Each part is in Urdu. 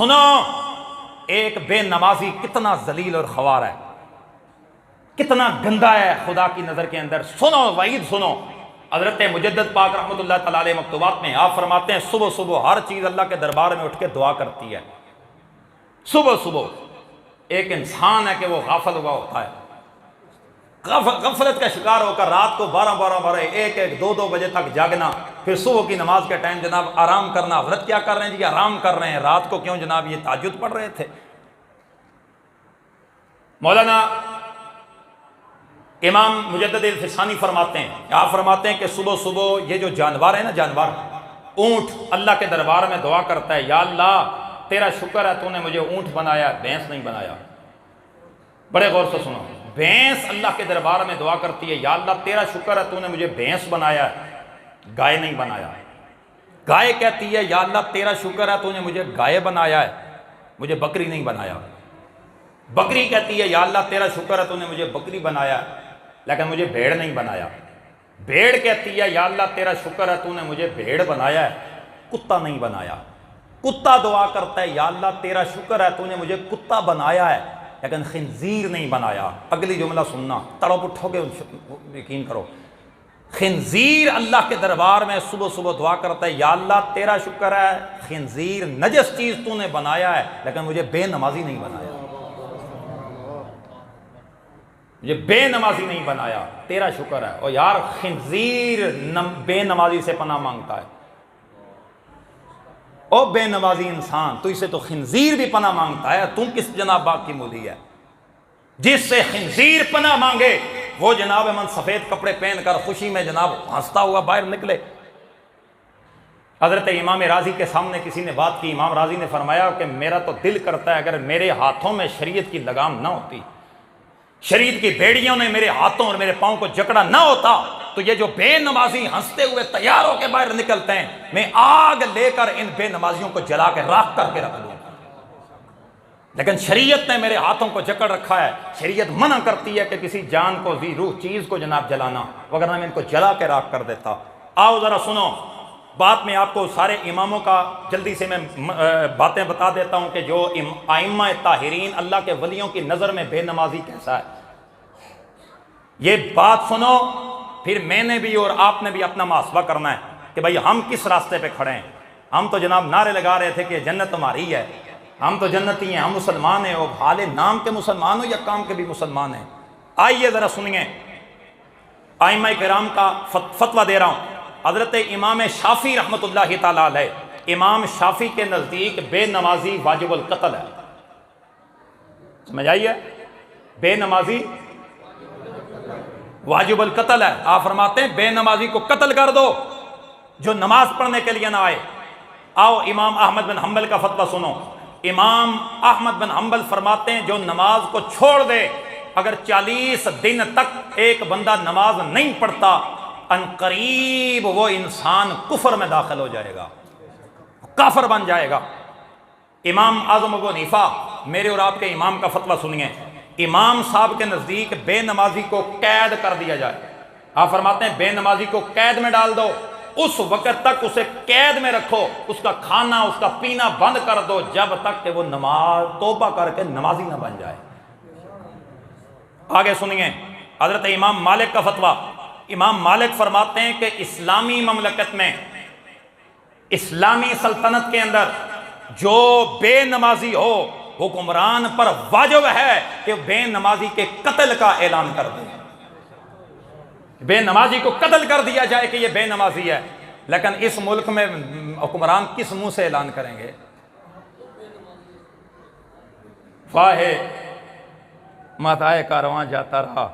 سنو ایک بے نمازی کتنا ذلیل اور خوار ہے، کتنا گندا ہے خدا کی نظر کے اندر۔ سنو وعید سنو، حضرت مجدد پاک رحمۃ اللہ تعالی علیہ مکتوبات میں آپ فرماتے ہیں صبح صبح ہر چیز اللہ کے دربار میں اٹھ کے دعا کرتی ہے۔ صبح صبح ایک انسان ہے کہ وہ غافل ہوا ہوتا ہے، غفلت کا شکار ہو کر رات کو 12 1 2 بجے تک جاگنا، پھر صبح کی نماز کے ٹائم جناب آرام کرنا۔ حضرت کیا کر رہے ہیں جی؟ آرام کر رہے ہیں۔ رات کو کیوں جناب یہ تہجد پڑھ رہے تھے۔ مولانا امام مجدد الفسانی فرماتے ہیں، آپ فرماتے ہیں کہ صبح صبح یہ جو جانور ہے نا، جانور اونٹ اللہ کے دربار میں دعا کرتا ہے، یا اللہ تیرا شکر ہے تو نے مجھے اونٹ بنایا، بھینس نہیں بنایا۔ بڑے غور سے سنو، بھینس اللہ کے دربار میں دعا کرتی ہے، یا اللہ تیرا شکر ہے تو نے مجھے بھینس بنایا، گائے نہیں بنایا۔ گائے کہتی ہے، یا اللہ تیرا شکر ہے تو نے مجھے گائے بنایا ہے، مجھے بکری نہیں بنایا۔ بکری کہتی ہے، یا اللہ تیرا شکر ہے تو نے مجھے بکری بنایا لیکن مجھے بھیڑ نہیں بنایا۔ بھیڑ کہتی ہے، یا اللہ تیرا شکر ہے تو نے مجھے بھیڑ بنایا ہے، کتا نہیں بنایا۔ کتا دعا کرتا ہے، یا اللہ تیرا شکر ہے تو نے مجھے کتا بنایا ہے لیکن خنزیر نہیں بنایا۔ اگلی جملہ سننا، تڑپ اٹھو گے یقین کرو، خنزیر اللہ کے دربار میں صبح صبح دعا کرتا ہے، یا اللہ تیرا شکر ہے خنزیر نجس چیز تو نے بنایا ہے لیکن مجھے بے نمازی نہیں بنایا، مجھے بے نمازی نہیں بنایا، تیرا شکر ہے۔ اور یار خنزیر بے نمازی سے پناہ مانگتا ہے۔ او بے نمازی انسان، تو اسے تو خنزیر بھی پناہ مانگتا ہے، تم کس جناب باغ کی مولی ہے؟ جس سے خنزیر پناہ مانگے وہ جناب من سفید کپڑے پہن کر خوشی میں جناب ہنستا ہوا باہر نکلے۔ حضرت امام راضی کے سامنے کسی نے بات کی، امام راضی نے فرمایا کہ میرا تو دل کرتا ہے اگر میرے ہاتھوں میں شریعت کی لگام نہ ہوتی، شریعت کی بیڑیوں نے میرے ہاتھوں اور میرے پاؤں کو جکڑا نہ ہوتا، تو یہ جو بے نمازی ہنستے ہوئے تیار ہو کے باہر نکلتے ہیں، میں آگ لے کر ان بے نمازیوں کو جلا کے راکھ کر کے رکھ دوں۔ لیکن شریعت نے میرے ہاتھوں کو جکڑ رکھا ہے۔ شریعت منع کرتی ہے کہ کسی جان کو، ذی روح چیز کو جناب جلانا، وگرنہ میں ان کو جلا کے راکھ کر دیتا۔ آؤ ذرا سنو، بات میں آپ کو سارے اماموں کا جلدی سے میں باتیں بتا دیتا ہوں کہ جو ائمہ طاہرین اللہ کے ولیوں کی نظر میں بے نمازی کیسا ہے۔ یہ بات سنو، پھر میں نے بھی اور آپ نے بھی اپنا محاسبہ کرنا ہے کہ بھئی ہم کس راستے پہ کھڑے ہیں۔ ہم تو جناب نعرے لگا رہے تھے کہ جنت ہماری ہے، ہم تو جنتی ہیں، ہم مسلمان ہیں، اور حال نام کے مسلمان ہو یا کام کے بھی مسلمان ہیں۔ آئیے ذرا سنیے، ائمہ کرام کا فتویٰ دے رہا ہوں۔ حضرت امام شافعی رحمۃ اللہ تعالیٰ علیہ، امام شافعی کے نزدیک بے نمازی واجب القتل ہے۔ سمجھ آئیے، بے نمازی واجب القتل ہے۔ آپ فرماتے ہیں بے نمازی کو قتل کر دو جو نماز پڑھنے کے لیے نہ آئے۔ آؤ امام احمد بن حنبل کا فتویٰ سنو۔ امام احمد بن حنبل فرماتے ہیں جو نماز کو چھوڑ دے، اگر 40 دن تک ایک بندہ نماز نہیں پڑھتا، ان قریب وہ انسان کفر میں داخل ہو جائے گا، کافر بن جائے گا۔ امام اعظم ابو حنیفہ، میرے اور آپ کے امام کا فتویٰ سنیے، امام صاحب کے نزدیک بے نمازی کو قید کر دیا جائے۔ آپ فرماتے ہیں بے نمازی کو قید میں ڈال دو، اس وقت تک اسے قید میں رکھو، اس کا کھانا اس کا پینا بند کر دو جب تک کہ وہ نماز توبہ کر کے نمازی نہ بن جائے۔ آگے سنیے حضرت امام مالک کا فتویٰ۔ امام مالک فرماتے ہیں کہ اسلامی مملکت میں، اسلامی سلطنت کے اندر جو بے نمازی ہو، حکمران پر واجب ہے کہ بے نمازی کے قتل کا اعلان کر دے، بے نمازی کو قتل کر دیا جائے کہ یہ بے نمازی ہے۔ لیکن اس ملک میں حکمران کس منہ سے اعلان کریں گے؟ واہ ماتائے کارواں جاتا رہا،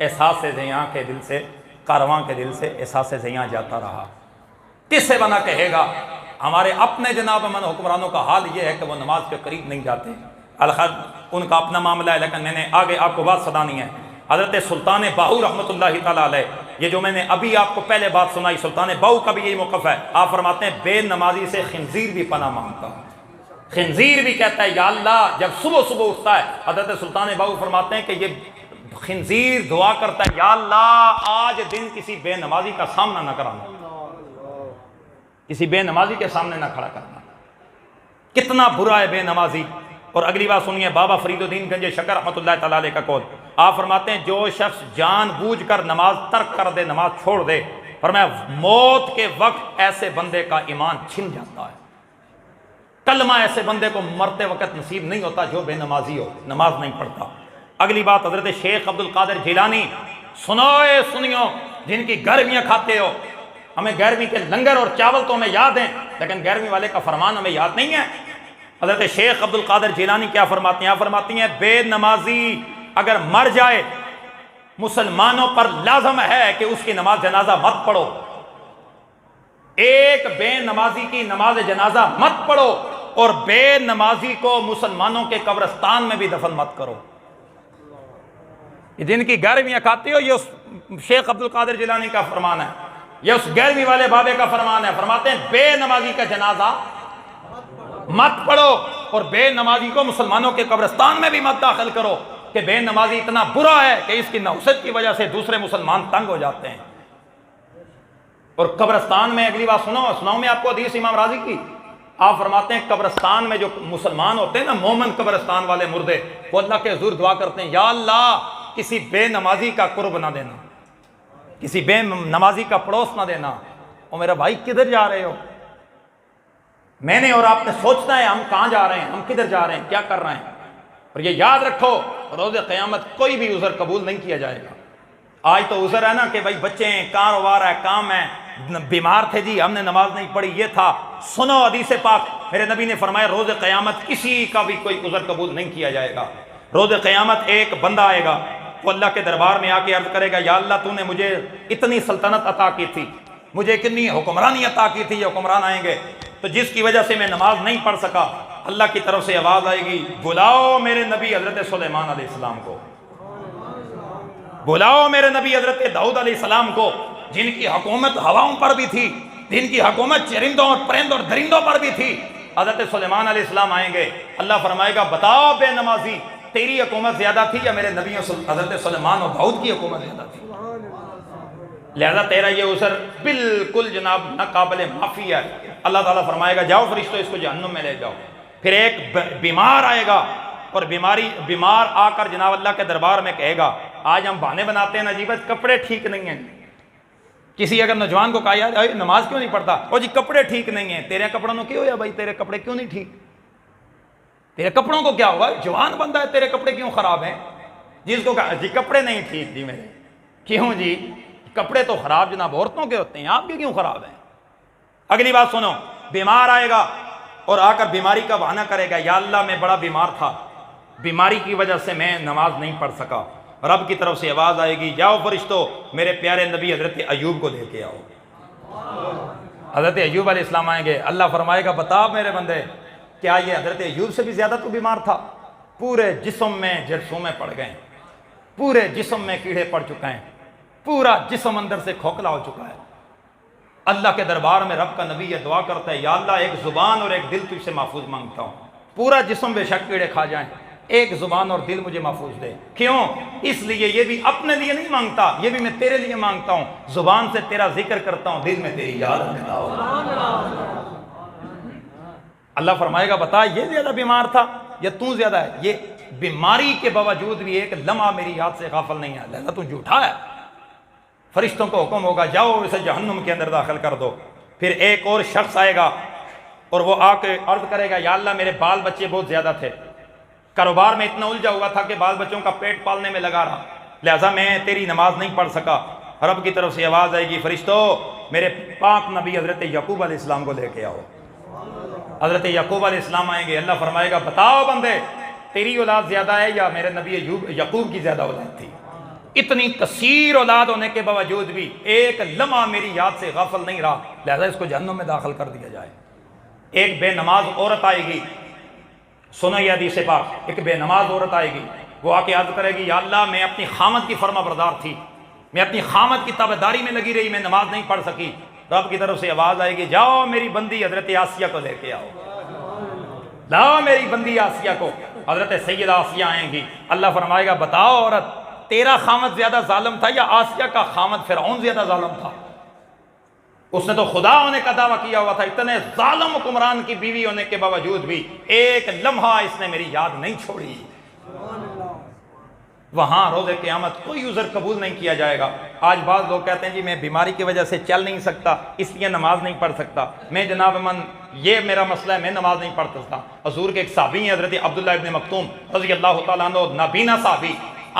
احساس زیاں کے دل سے، کارواں کے دل سے احساس زیاں جاتا رہا۔ کس سے بنا کہے گا؟ ہمارے اپنے جناب من حکمرانوں کا حال یہ ہے کہ وہ نماز کے قریب نہیں جاتے۔ الخیر ان کا اپنا معاملہ ہے، لیکن میں نے آگے آپ کو بات سنانی ہے۔ حضرت سلطان باہو رحمۃ اللہ تعالیٰ علیہ، یہ جو میں نے ابھی آپ کو پہلے بات سنائی، سلطان باہو کا بھی یہی موقف ہے۔ آپ فرماتے ہیں بے نمازی سے خنزیر بھی پناہ مانگتا ہے۔ خنزیر بھی کہتا ہے یا اللہ، جب صبح صبح اٹھتا ہے حضرت سلطان باہو فرماتے ہیں کہ یہ خنزیر دعا کرتا ہے یا اللہ آج دن کسی بے نمازی کا سامنا نہ کرانا، کسی بے نمازی کے سامنے نہ کھڑا کرنا۔ کتنا برا ہے بے نمازی۔ اور اگلی بات سنیے بابا فرید الدین گنج شکر رحمۃ اللہ تعالیٰ علیہ کا قول، آپ فرماتے ہیں جو شخص جان بوجھ کر نماز ترک کر دے، نماز چھوڑ دے، فرمایا موت کے وقت ایسے بندے کا ایمان چھن جاتا ہے۔ کلمہ ایسے بندے کو مرتے وقت نصیب نہیں ہوتا جو بے نمازی ہو، نماز نہیں پڑھتا۔ اگلی بات حضرت شیخ عبد القادر جیلانی، سنوئے سنیو جن کی گرمیاں کھاتے ہو، ہمیں گرمی کے لنگر اور چاول تو ہمیں یاد ہیں لیکن گرمی والے کا فرمان ہمیں یاد نہیں ہے۔ حضرت شیخ عبد القادر جیلانی کیا فرماتی ہیں؟ فرماتی ہیں بے نمازی اگر مر جائے مسلمانوں پر لازم ہے کہ اس کی نماز جنازہ مت پڑھو، ایک بے نمازی کی نماز جنازہ مت پڑھو، اور بے نمازی کو مسلمانوں کے قبرستان میں بھی دفن مت کرو۔ جن کی گرمیاں کھاتے ہو یہ اس شیخ عبد القادر جیلانی کا فرمان ہے، یہ اس گرمی والے بابے کا فرمان ہے۔ فرماتے ہیں بے نمازی کا جنازہ مت پڑھو اور بے نمازی کو مسلمانوں کے قبرستان میں بھی مت داخل کرو، کہ بے نمازی اتنا برا ہے کہ اس کی نحوست کی وجہ سے دوسرے مسلمان تنگ ہو جاتے ہیں۔ اور قبرستان میں اگلی بات سناؤں میں آپ کو حدیث امام راضی کی، آپ فرماتے ہیں قبرستان میں جو مسلمان ہوتے ہیں نا، مومن قبرستان والے مردے، وہ اللہ کے حضور دعا کرتے ہیں یا اللہ کسی بے نمازی کا قرب نہ دینا، کسی بے نمازی کا پڑوس نہ دینا۔ اور میرا بھائی کدھر جا رہے ہو؟ میں نے اور آپ نے سوچنا ہے ہم کہاں جا رہے ہیں، ہم کدھر جا رہے ہیں، کیا کر رہے ہیں۔ اور یہ یاد رکھو روز قیامت کوئی بھی عذر قبول نہیں کیا جائے گا۔ آج تو عذر ہے نا کہ بھائی بچے ہیں، کاروبار ہے، کام ہے، بیمار تھے جی ہم نے نماز نہیں پڑھی، یہ تھا۔ سنو حدیث پاک، میرے نبی نے فرمایا روز قیامت کسی کا بھی کوئی عذر قبول نہیں کیا جائے گا۔ روز قیامت ایک بندہ آئے گا، وہ اللہ کے دربار میں آ کے عرض کرے گا یا اللہ تو نے مجھے اتنی سلطنت عطا کی تھی، مجھے کتنی حکمرانی عطا کی تھی، یہ حکمران آئیں گے تو جس کی وجہ سے میں نماز نہیں پڑھ سکا، اللہ کی طرف سے آواز آئے گی بلاؤ میرے نبی حضرت سلیمان علیہ السلام کو، بلاؤ میرے نبی حضرت داؤد علیہ السلام کو، جن کی حکومت ہواؤں پر بھی تھی، جن کی حکومت چرندوں اور پرندوں اور درندوں پر بھی تھی۔ حضرت سلیمان علیہ السلام آئیں گے، اللہ فرمائے گا بتاؤ بے نمازی تیری حکومت زیادہ تھی یا میرے نبی حضرت سلیمان اور داؤد کی حکومت زیادہ تھی؟ لہذا تیرا یہ عذر بالکل جناب ناقابل معافی ہے۔ اللہ تعالیٰ فرمائے گا جاؤ فرشتوں اس کو جہنم میں لے جاؤ۔ پھر ایک بیمار آئے گا اور بیمار آ کر جناب اللہ کے دربار میں کہے گا، آج ہم بہانے بناتے ہیں نا جی بس کپڑے ٹھیک نہیں ہیں۔ کسی اگر نوجوان کو کہا یار نماز کیوں نہیں پڑھتا، وہ جی کپڑے ٹھیک نہیں ہیں۔ تیرے کپڑوں کو کیوں ہوا بھائی، تیرے کپڑے کیوں نہیں ٹھیک، تیرے کپڑوں کو کیا ہوا، جوان بندہ ہے تیرے کپڑے کیوں خراب ہیں؟ جس کو کہا جی کپڑے نہیں ٹھیک جی میرے، کیوں جی کپڑے تو خراب جناب عورتوں کے ہوتے ہیں، آپ کے کیوں خراب ہیں؟ اگلی بات سنو، بیمار آئے گا اور آ کر بیماری کا بہانہ کرے گا یا اللہ میں بڑا بیمار تھا، بیماری کی وجہ سے میں نماز نہیں پڑھ سکا۔ رب کی طرف سے آواز آئے گی جاؤ فرشتوں میرے پیارے نبی حضرت ایوب کو لے کے آؤ۔ حضرت ایوب علیہ السلام آئیں گے، اللہ فرمائے گا بتا میرے بندے کیا یہ حضرت ایوب سے بھی زیادہ تو بیمار تھا؟ پورے جسم میں جرثومے پڑ گئے، پورے جسم میں کیڑے پڑ چکے ہیں، پورا جسم اندر سے کھوکھلا ہو چکا ہے۔ اللہ کے دربار میں رب کا نبی یہ دعا کرتا ہے یا اللہ ایک زبان اور ایک دل تجھ سے محفوظ مانگتا ہوں، پورا جسم بے شک کیڑے کھا جائیں، ایک زبان اور دل مجھے محفوظ دے۔ کیوں؟ اس لیے یہ بھی اپنے لیے نہیں مانگتا، یہ بھی میں تیرے لیے مانگتا ہوں، زبان سے تیرا ذکر کرتا ہوں، دل میں تیری یاد رکھتا ہوں۔ اللہ فرمائے گا بتا یہ زیادہ بیمار تھا یا تو زیادہ ہے؟ یہ بیماری کے باوجود بھی ایک لمحہ میری یاد سے غافل نہیں ہے، لہذا تو جھوٹا ہے۔ فرشتوں کو حکم ہوگا جاؤ اسے جہنم کے اندر داخل کر دو۔ پھر ایک اور شخص آئے گا اور وہ آ کے عرض کرے گا یا اللہ میرے بال بچے بہت زیادہ تھے، کاروبار میں اتنا الجھا ہوا تھا کہ بال بچوں کا پیٹ پالنے میں لگا رہا، لہذا میں تیری نماز نہیں پڑھ سکا۔ رب کی طرف سے آواز آئے گی فرشتوں میرے پاک نبی حضرت یعقوب علیہ السلام کو لے کے آؤ۔ حضرت یعقوب علیہ السلام آئیں گے، اللہ فرمائے گا بتاؤ بندے تیری اولاد زیادہ ہے یا میرے نبی یعقوب کی زیادہ اولاد تھی؟ اتنی کثیر اولاد ہونے کے باوجود بھی ایک لمحہ میری یاد سے غافل نہیں رہا، لہذا اس کو جہنم میں داخل کر دیا جائے۔ ایک بے نماز عورت آئے گی، سنو یہ حدیث پاک، ایک بے نماز عورت آئے گی، وہ آ کے عرض کرے گی یا اللہ میں اپنی خامد کی فرما بردار تھی، میں اپنی خامد کی تابعداری میں لگی رہی، میں نماز نہیں پڑھ سکی۔ رب کی طرف سے آواز آئے گی جاؤ میری بندی حضرت آسیہ کو لے کے آؤ، لاؤ میری بندی آسیہ کو۔ حضرت سیدہ آسیہ آئیں گی، اللہ فرمائے گا بتاؤ عورت تیرا خامد زیادہ ظالم تھا یا آسیہ کا خامد فرعون زیادہ ظالم تھا؟ اس نے تو خدا ہونے کا دعویٰ کیا ہوا تھا، اتنے ظالم حکمران کی بیوی ہونے کے باوجود بھی ایک لمحہ اس نے میری یاد نہیں چھوڑی۔ وہاں روز قیامت کوئی عذر قبول نہیں کیا جائے گا۔ آج بعض لوگ کہتے ہیں جی میں بیماری کی وجہ سے چل نہیں سکتا اس لیے نماز نہیں پڑھ سکتا، میں جناب من یہ میرا مسئلہ ہے، میں نماز نہیں پڑھ سکتا۔ حضور کے ایک صحابی ہیں حضرت عبداللہ ابن مکتوم رضی اللہ تعالیٰ عنہ، نابینا صحابی،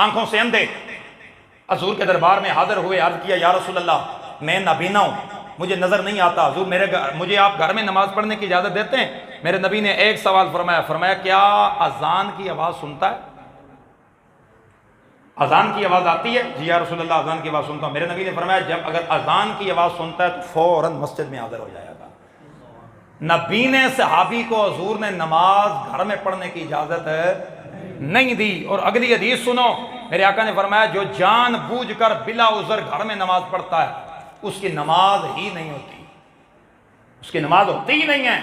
آنکھوں سے اندھے، حضور کے دربار میں حاضر ہوئے، عرض کیا یا رسول اللہ میں نابینا ہوں، مجھے نظر نہیں آتا، حضور مجھے آپ گھر میں نماز پڑھنے کی اجازت دیتے ہیں؟ میرے نبی نے ایک سوال فرمایا کیا اذان کی آواز سنتا ہے؟ اذان کی آواز آتی ہے؟ جی یا رسول اللہ اذان کی آواز سنتا ہوں۔ میرے نبی نے فرمایا جب اگر اذان کی آواز سنتا ہے تو فوراً مسجد میں حاضر ہو جائے گا۔ نبی نے صحابی کو حضور نے نماز گھر میں پڑھنے کی اجازت نہیں دی۔ اور اگلی حدیث سنو، میرے آقا نے فرمایا جو جان بوجھ کر بلا عذر گھر میں نماز پڑھتا ہے اس کی نماز ہی نہیں ہوتی، اس کی نماز ہوتی ہی نہیں ہے۔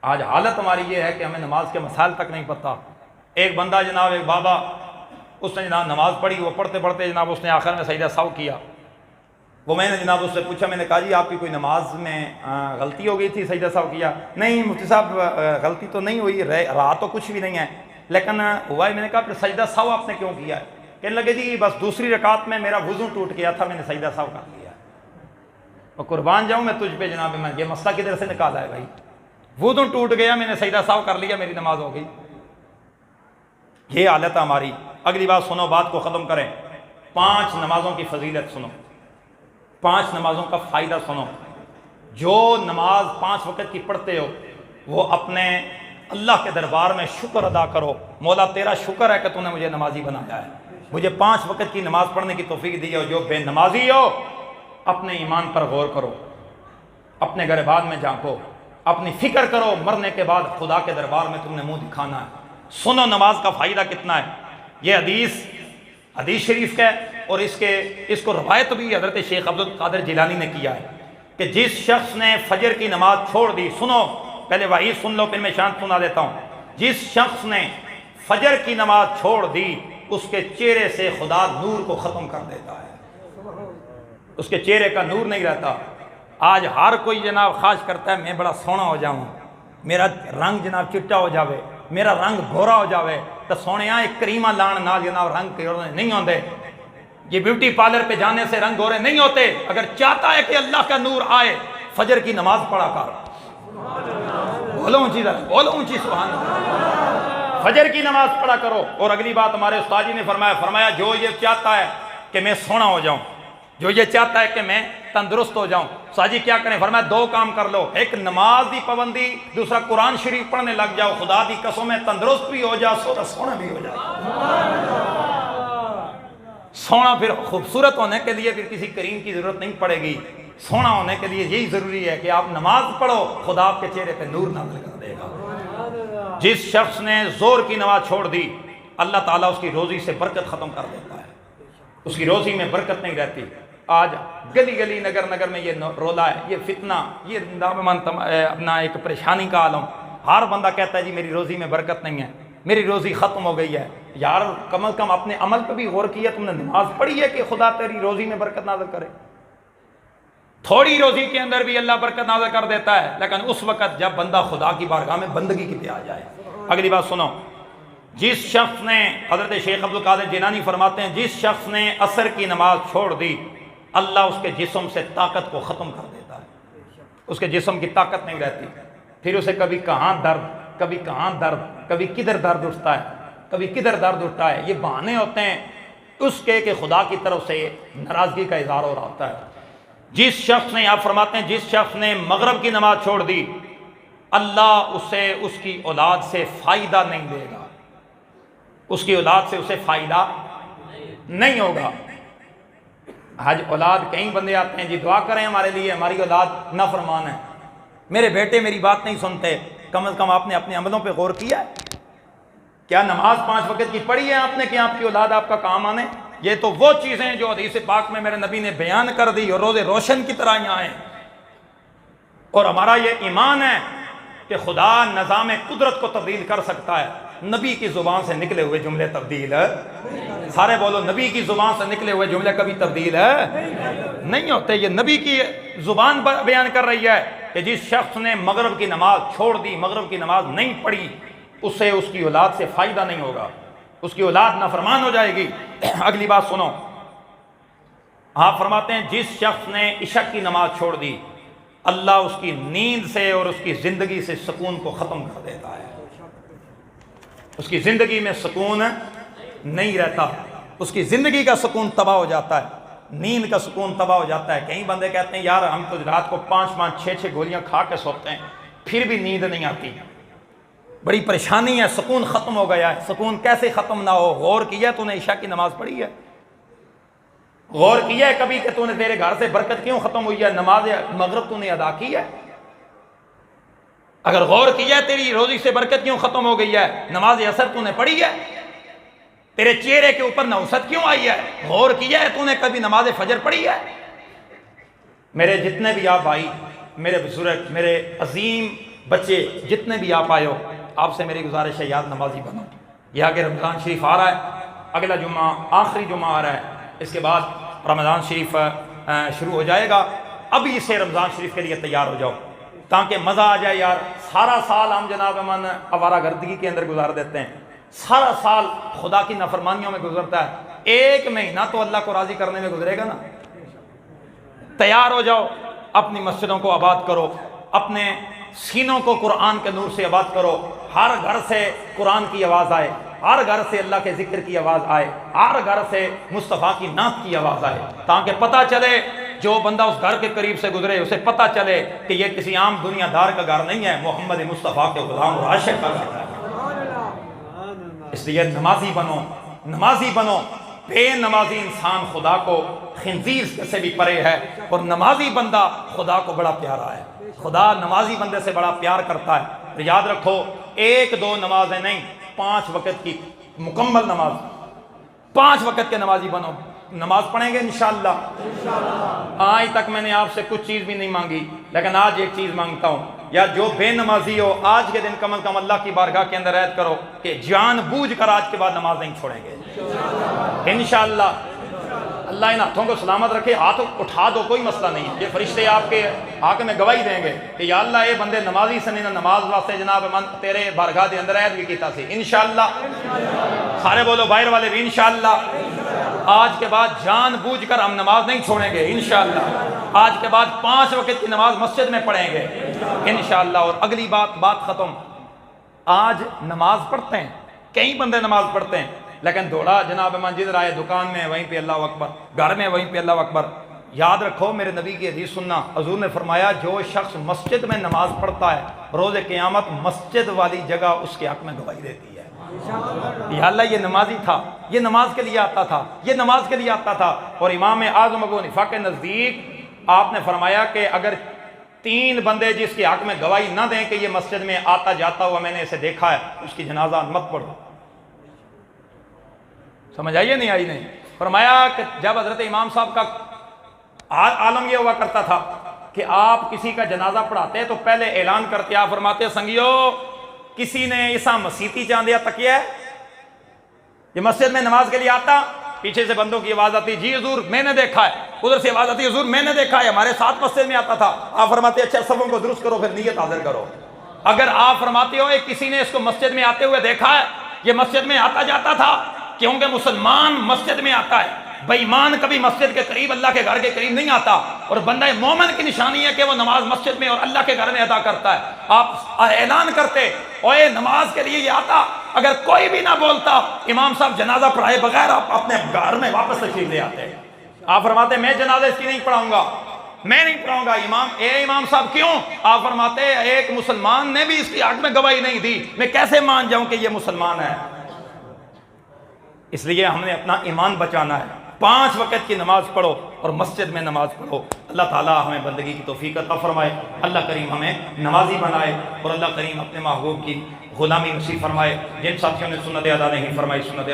آج حالت ہماری یہ ہے کہ ہمیں نماز کے مسائل تک نہیں پتہ۔ ایک بندہ جناب، ایک بابا، اس نے جناب نماز پڑھی، وہ پڑھتے پڑھتے جناب اس نے آخر میں سجدہ سہو کیا۔ وہ میں نے جناب اس سے پوچھا، میں نے کہا جی آپ کی کوئی نماز میں غلطی ہو گئی تھی، سجدہ سہو کیا؟ نہیں مفتی صاحب غلطی تو نہیں ہوئی، رہا تو کچھ بھی نہیں ہے، لیکن ہوا ہے۔ میں نے کہا پھر سجدہ سہو آپ نے کیوں کیا ہے؟ کہنے لگے جی بس دوسری رکعت میں میرا وضو ٹوٹ گیا تھا، میں نے سجدہ سہو کر لیا۔ اور قربان جاؤں میں تجھ پہ جناب، میں یہ مسئلہ کدھر سے نکالا ہے بھائی؟ وضو ٹوٹ گیا، میں نے سجدہ سہو کر لیا، میری نماز ہو گئی۔ یہ حالت ہے ہماری۔ اگلی بات سنو، بات کو ختم کریں۔ 5 نمازوں کی فضیلت سنو، 5 نمازوں کا فائدہ سنو۔ جو نماز 5 وقت کی پڑھتے ہو وہ اپنے اللہ کے دربار میں شکر ادا کرو، مولا تیرا شکر ہے کہ تو نے مجھے نمازی بنایا ہے، مجھے 5 وقت کی نماز پڑھنے کی توفیق دی ہے۔ جو بے نمازی ہو اپنے ایمان پر غور کرو، اپنے گریبان میں جھانکو، اپنی فکر کرو، مرنے کے بعد خدا کے دربار میں تم نے منہ دکھانا ہے۔ سنو نماز کا فائدہ کتنا ہے۔ یہ حدیث شریف کا ہے، اور اس کو روایت بھی حضرت شیخ عبد القادر جیلانی نے کیا ہے کہ جس شخص نے فجر کی نماز چھوڑ دی، سنو پہلے وحی سن لو پھر میں شانت سنا دیتا ہوں، جس شخص نے فجر کی نماز چھوڑ دی اس کے چہرے سے خدا نور کو ختم کر دیتا ہے، اس کے چہرے کا نور نہیں رہتا۔ آج ہر کوئی جناب خواہش کرتا ہے میں بڑا سونا ہو جاؤں، میرا رنگ جناب چٹا ہو جاوے، میرا رنگ گھورا ہو جاوے، تو سونے ایک کریمہ لان نال جناب رنگ کے نہیں ہوندے۔ یہ بیوٹی پارلر پہ جانے سے رنگ گورے نہیں ہوتے۔ اگر چاہتا ہے کہ اللہ کا نور آئے فجر کی نماز پڑھا کر، بولو اونچی سبحان اللہ، فجر کی نماز پڑھا کرو۔ اور اگلی بات ہمارے استاد جی نے فرمایا جو یہ چاہتا ہے کہ میں سونا ہو جاؤں، جو یہ چاہتا ہے کہ میں تندرست ہو جاؤں، ساجی کیا کریں؟ فرمایا 2 کام کر لو، ایک نماز دی پابندی، دوسرا قرآن شریف پڑھنے لگ جاؤ، خدا دی قسم ہے تندرست بھی ہو جا، سونا بھی ہو جائے۔ سونا پھر خوبصورت ہونے کے لیے پھر کسی کریم کی ضرورت نہیں پڑے گی، سونا ہونے کے لیے یہی ضروری ہے کہ آپ نماز پڑھو، خدا آپ کے چہرے پہ نور نازل کر دے گا۔ جس شخص نے زور کی نماز چھوڑ دی اللہ تعالیٰ اس کی روزی سے برکت ختم کر دیتا ہے، اس کی روزی میں برکت نہیں رہتی۔ آج گلی گلی نگر نگر میں یہ رولا ہے، یہ فتنہ، یہ اپنا ایک پریشانی کا عالم۔ ہر بندہ کہتا ہے جی میری روزی میں برکت نہیں ہے، میری روزی ختم ہو گئی ہے۔ یار کم از کم اپنے عمل پہ بھی غور کیا، تم نے نماز پڑھی ہے کہ خدا تیری روزی میں برکت نازل کرے؟ تھوڑی روزی کے اندر بھی اللہ برکت نازل کر دیتا ہے، لیکن اس وقت جب بندہ خدا کی بارگاہ میں بندگی کے لیے آ جائے۔ اگلی بات سنو، جس شخص نے، حضرت شیخ عبد القادر جیلانی فرماتے ہیں جس شخص نے عصر کی نماز چھوڑ دی اللہ اس کے جسم سے طاقت کو ختم کر دیتا ہے، اس کے جسم کی طاقت نہیں رہتی، پھر اسے کبھی کہاں درد، کبھی کہاں درد، کبھی کدھر درد اٹھتا ہے، کبھی کدھر درد اٹھتا ہے۔ یہ بہانے ہوتے ہیں اس کے کہ خدا کی طرف سے ناراضگی کا اظہار ہو رہا ہوتا ہے۔ جس شخص نے، آپ فرماتے ہیں جس شخص نے مغرب کی نماز چھوڑ دی اللہ اسے اس کی اولاد سے فائدہ نہیں دے گا، اس کی اولاد سے اسے فائدہ نہیں ہوگا۔ آج اولاد کئی بندے آتے ہیں جی دعا کریں ہمارے لیے، ہماری اولاد نافرمان ہے، میرے بیٹے میری بات نہیں سنتے۔ کم از کم آپ نے اپنے عملوں پہ غور کیا ہے؟ کیا نماز 5 وقت کی پڑھی ہے آپ نے کہ آپ کی اولاد آپ کا کام آنے؟ یہ تو وہ چیزیں جو حدیث پاک میں میرے نبی نے بیان کر دی اور روز روشن کی طرح یہاں ہیں۔ اور ہمارا یہ ایمان ہے کہ خدا نظام قدرت کو تبدیل کر سکتا ہے، نبی کی زبان سے نکلے ہوئے جملے تبدیل ہے؟ سارے بولو، نبی کی زبان سے نکلے ہوئے جملے کبھی تبدیل ہے نہیں ہوتے۔ یہ نبی کی زبان بیان کر رہی ہے کہ جس شخص نے مغرب کی نماز چھوڑ دی، مغرب کی نماز نہیں پڑھی، اسے اس کی اولاد سے فائدہ نہیں ہوگا، اس کی اولاد نافرمان ہو جائے گی۔ اگلی بات سنو، آپ فرماتے ہیں جس شخص نے عشاء کی نماز چھوڑ دی، اللہ اس کی نیند سے اور اس کی زندگی سے سکون کو ختم کر دیتا ہے۔ اس کی زندگی میں سکون نہیں رہتا، اس کی زندگی کا سکون تباہ ہو جاتا ہے، نیند کا سکون تباہ ہو جاتا ہے۔ کئی بندے کہتے ہیں یار ہم تو رات کو 5-5 6-6 گولیاں کھا کے سوتے ہیں پھر بھی نیند نہیں آتی، بڑی پریشانی ہے، سکون ختم ہو گیا ہے۔ سکون کیسے ختم نہ ہو؟ غور کیا تو نے عشاء کی نماز پڑھی ہے؟ غور کیا ہے کبھی کہ تو نے تیرے گھر سے برکت کیوں ختم ہوئی ہے؟ نماز مغرب تو نے ادا کی ہے؟ اگر غور کیا ہے تیری روزی سے برکت کیوں ختم ہو گئی ہے؟ نماز عصر تو نے پڑھی ہے؟ تیرے چہرے کے اوپر نوست کیوں آئی ہے؟ غور کیا ہے تو نے کبھی نماز فجر پڑھی ہے؟ میرے جتنے بھی آپ بھائی، میرے بزرگ، میرے عظیم بچے جتنے بھی آپ آئے ہو، آپ سے میری گزارش ہے یاد نمازی بنو۔ یہ آگے رمضان شریف آ رہا ہے، اگلا جمعہ آخری جمعہ آ رہا ہے، اس کے بعد رمضان شریف شروع ہو جائے گا۔ ابھی سے رمضان شریف کے لیے تیار ہو جاؤ تاکہ مزہ آ جائے یار۔ سارا سال ہم جناب من آوارہ گردگی کے اندر گزار دیتے ہیں، سارا سال خدا کی نافرمانیوں میں گزرتا ہے، ایک مہینہ تو اللہ کو راضی کرنے میں گزرے گا نا۔ تیار ہو جاؤ، اپنی مسجدوں کو آباد کرو، اپنے سینوں کو قرآن کے نور سے آباد کرو، ہر گھر سے قرآن کی آواز آئے، ہر گھر سے اللہ کے ذکر کی آواز آئے، ہر گھر سے مصطفیٰ کی نعت کی آواز آئے، تاکہ پتہ چلے جو بندہ اس گھر کے قریب سے گزرے اسے پتہ چلے کہ یہ کسی عام دنیا دار کا گھر نہیں ہے، محمد مصطفیٰ کے غلام اور عاشق کا گھر ہے۔ اس لیے نمازی بنو، نمازی بنو۔ بے نمازی انسان خدا کو خنزیر سے بھی پرے ہے، اور نمازی بندہ خدا کو بڑا پیارا ہے۔ خدا نمازی بندے سے بڑا پیار کرتا ہے۔ تو یاد رکھو، 1-2 نمازیں نہیں، 5 وقت کی مکمل نماز، 5 وقت کے نمازی بنو۔ نماز پڑھیں گے انشاءاللہ۔ آج تک میں نے آپ سے کچھ چیز بھی نہیں مانگی، لیکن آج ایک چیز مانگتا ہوں، یا جو بے نمازی ہو آج کے دن کم از کم اللہ کی بارگاہ کے اندر عہد کرو کہ جان بوجھ کر آج کے بعد نماز نہیں چھوڑیں گے انشاءاللہ۔ اللہ ان ہاتھوں کو سلامت رکھے، ہاتھ اٹھا دو، کوئی مسئلہ نہیں ہے، یہ فرشتے آپ کے حق میں گواہی دیں گے کہ یا اللہ اے بندے نمازی سے نہیں، نماز واسطے جناب من تیرے بارگاہ دے اندر عہد بھی کیتا سی انشاءاللہ۔ سارے بولو باہر والے بھی انشاءاللہ۔ آج کے بعد جان بوجھ کر ہم نماز نہیں چھوڑیں گے انشاءاللہ۔ آج کے بعد 5 وقت کی نماز مسجد میں پڑھیں گے انشاءاللہ۔ اور اگلی بات ختم، آج نماز پڑھتے ہیں، کئی بندے نماز پڑھتے ہیں، لیکن دوڑا جناب من جدھر آئے دکان میں وہیں پہ اللہ اکبر، گھر میں وہیں پہ اللہ اکبر۔ یاد رکھو میرے نبی کی حدیث سننا، حضور نے فرمایا جو شخص مسجد میں نماز پڑھتا ہے روز قیامت مسجد والی جگہ اس کے حق میں گواہی دیتی ہے۔ یا اللہ یہ نمازی تھا، یہ نماز کے لیے آتا تھا، یہ نماز کے لیے آتا تھا۔ اور امام اعظم ابو حنیفہ کے نزدیک آپ نے فرمایا کہ اگر 3 بندے جس کے حق میں گواہی نہ دیں کہ یہ مسجد میں آتا جاتا ہوا میں نے اسے دیکھا ہے، اس کی جنازہ مت پڑھو۔ سمجھ آئیے نہیں آئی؟ نہیں۔ فرمایا کہ جب حضرت امام صاحب کا عالم یہ ہوا کرتا تھا کہ آپ کسی کا جنازہ پڑھاتے تو پہلے اعلان کرتے، آپ فرماتے سنگیو کسی نے عیسیٰ مسیحی چاندیا تکیا ہے، یہ مسجد میں نماز کے لیے آتا، پیچھے سے بندوں کی آواز آتی جی حضور میں نے دیکھا ہے، ادھر سے آواز آتی حضور میں نے دیکھا ہے، ہمارے ساتھ مسجد میں آتا تھا۔ آپ فرماتے اچھا صفوں کو درست کرو پھر نیت حاضر کرو۔ اگر آپ فرماتے ہو کسی نے اس کو مسجد میں آتے ہوئے دیکھا ہے، یہ مسجد میں آتا جاتا تھا، کیونکہ مسلمان مسجد میں آتا ہے، بے ایمان کبھی مسجد کے قریب اللہ کے گھر کے قریب نہیں آتا، اور بندہ مومن کی نشانی ہے کہ وہ نماز مسجد میں اور اللہ کے گھر میں ادا کرتا ہے۔ آپ اعلان کرتے اوے نماز کے لیے یہ آتا، اگر کوئی بھی نہ بولتا امام صاحب جنازہ پڑھائے بغیر آپ اپنے گھر میں واپس تشریف لے آتے۔ آپ فرماتے میں جنازہ اس کی نہیں پڑھاؤں گا، میں نہیں پڑھاؤں گا۔ امام صاحب کیوں؟ آپ فرماتے ایک مسلمان نے بھی اس کی حق میں گواہی نہیں دی، میں کیسے مان جاؤں کہ یہ مسلمان ہے؟ اس لیے ہم نے اپنا ایمان بچانا ہے۔ 5 وقت کی نماز پڑھو اور مسجد میں نماز پڑھو۔ اللہ تعالیٰ ہمیں بندگی کی توفیق عطا فرمائے، اللہ کریم ہمیں نمازی بنائے، اور اللہ کریم اپنے محبوب کی غلامی نصیب فرمائے۔ جن ساتھیوں نے سنت ادا نہیں فرمائی سنت